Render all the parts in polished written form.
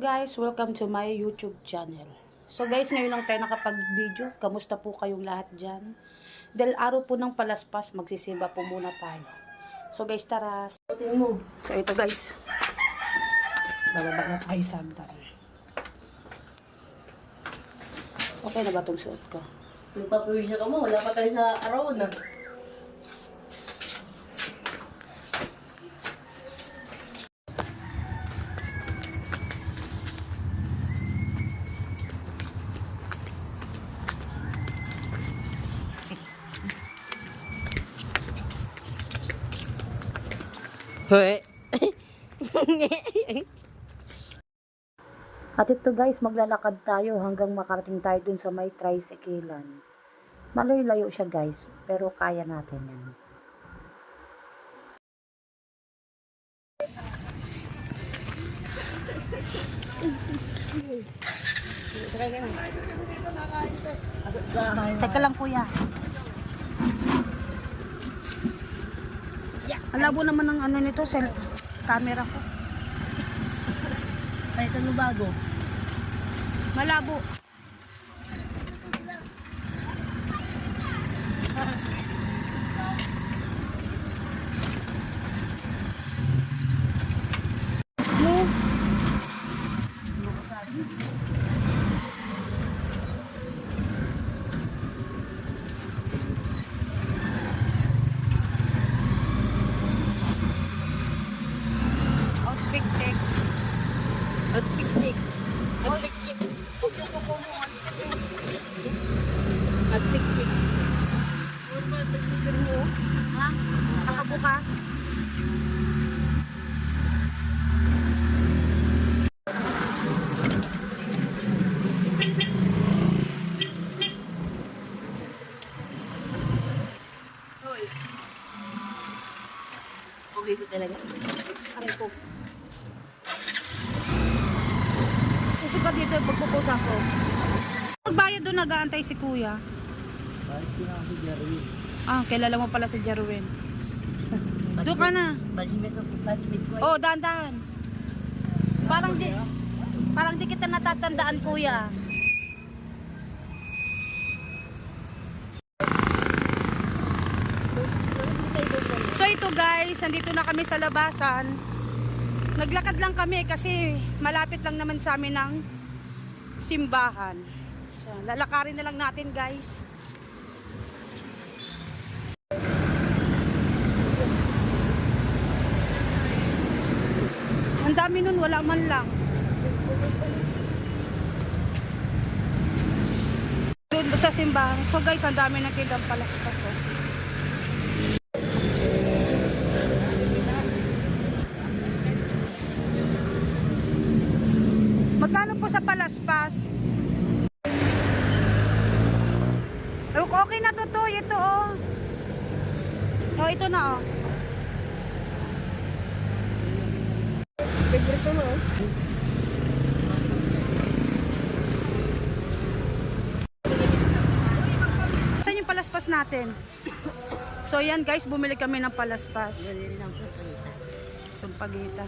guys, welcome to my YouTube channel. So guys, ngayon lang tayo nakapag-video. Kamusta po kayong lahat dyan? Dahil araw po ng palaspas, magsisimba po muna tayo. So guys, tara. So ito guys, bababa na tayo sa hagdan. Okay na ba itong suot ko? Nagpapawisya ka mo, wala pa tayo sa araw na. At ito guys, maglalakad tayo hanggang makarating tayo dun sa may tricyclean. Malayo-layo siya guys, pero kaya natin yan. Teka lang kuya. Alabo naman ang ano nito, camera ko. Palitan mo bago. Malabo. At picnic. At picnic. At picnic. Ano ba ito sugar mo? Ha? Nakabukas. Okay ko talaga. Aray ko. Susuka dito, pagpupos ako. Magbayad doon, nag-aantay si kuya. Bakit pinaka si Jerry? Ah, kilala mo pala si Jerwin. Doon ka na. Batchmate ko. Oh, dahan-dahan. Parang di kita natatandaan, kuya. So ito guys, nandito na kami sa labasan. Naglakad lang kami kasi malapit lang naman sa amin ng simbahan. So, lalakarin na lang natin guys. Ang dami nun, wala man lang. Doon sa simbahan. So guys, ang dami ng kidang palaspas. Oh. Magkano po sa palaspas? Okay na to. Ito oh. Oh, ito na oh. Favorite mo. Saan yung palaspas natin? So yan guys, bumili kami ng palaspas. Bili lang po kita. Sumpagita.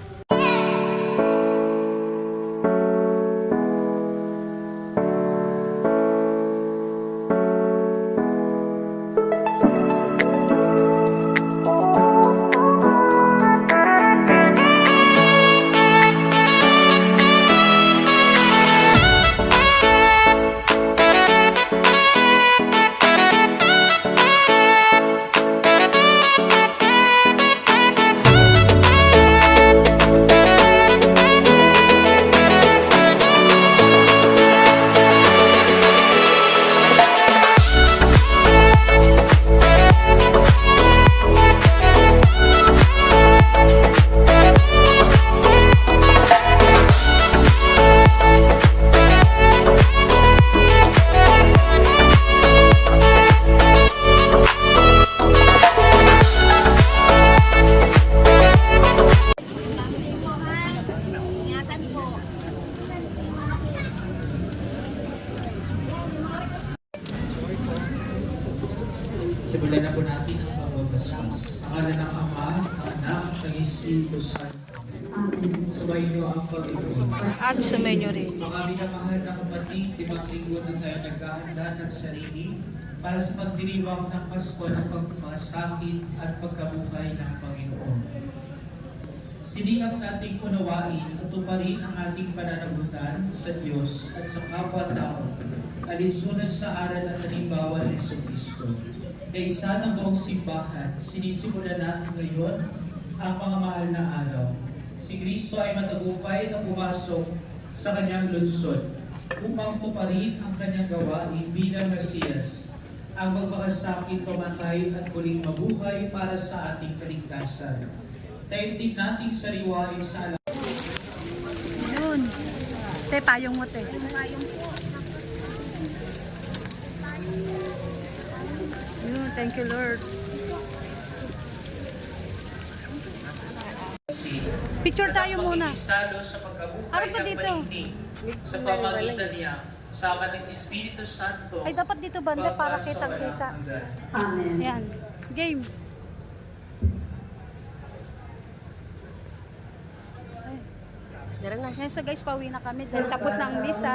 Simulan na po natin ang pagbabasbas. Ang ngalan ng Ama, ng Anak, ng Espiritu Santo. Amen. So sumainyo ang Panginoon. At sumainyo rin. Mga minamahal na kapatid, 5 linggo na tayo naghahanda ng sarili para sa pagdiriwang ng Pasko ng pagmasakit at pagkabuhay ng Panginoon. Siningap nating unawain at tuparin ang ating pananagutan sa Diyos at sa kapwa-tao alinsunod sa aral at halimbawa ng Jesucristo. Kaisa ng buong simbahan, sinisimulan natin ngayon ang mga mahal na araw. Si Kristo ay matagumpay na pumasok sa kanyang lungsod upang tuparin ang kanyang gawain bilang Mesiyas, ang magmakasakit, pamatay at muling mabuhay para sa ating kaligtasan. Taimtim nating sariwain sa alam. Yun. Te, payong mo, te. Yun, thank you, Lord. Picture tayo muna. Isalo sa pagkabuhay Ano pa ng dito? maligning sa pamagitan niya sama ng Espiritu Santo. Ay, dapat dito banda para kitang-kita. Amen. Yan. Game. Dara na. Yan, so guys, pauwi na kami. Dahil tapos na ang misa.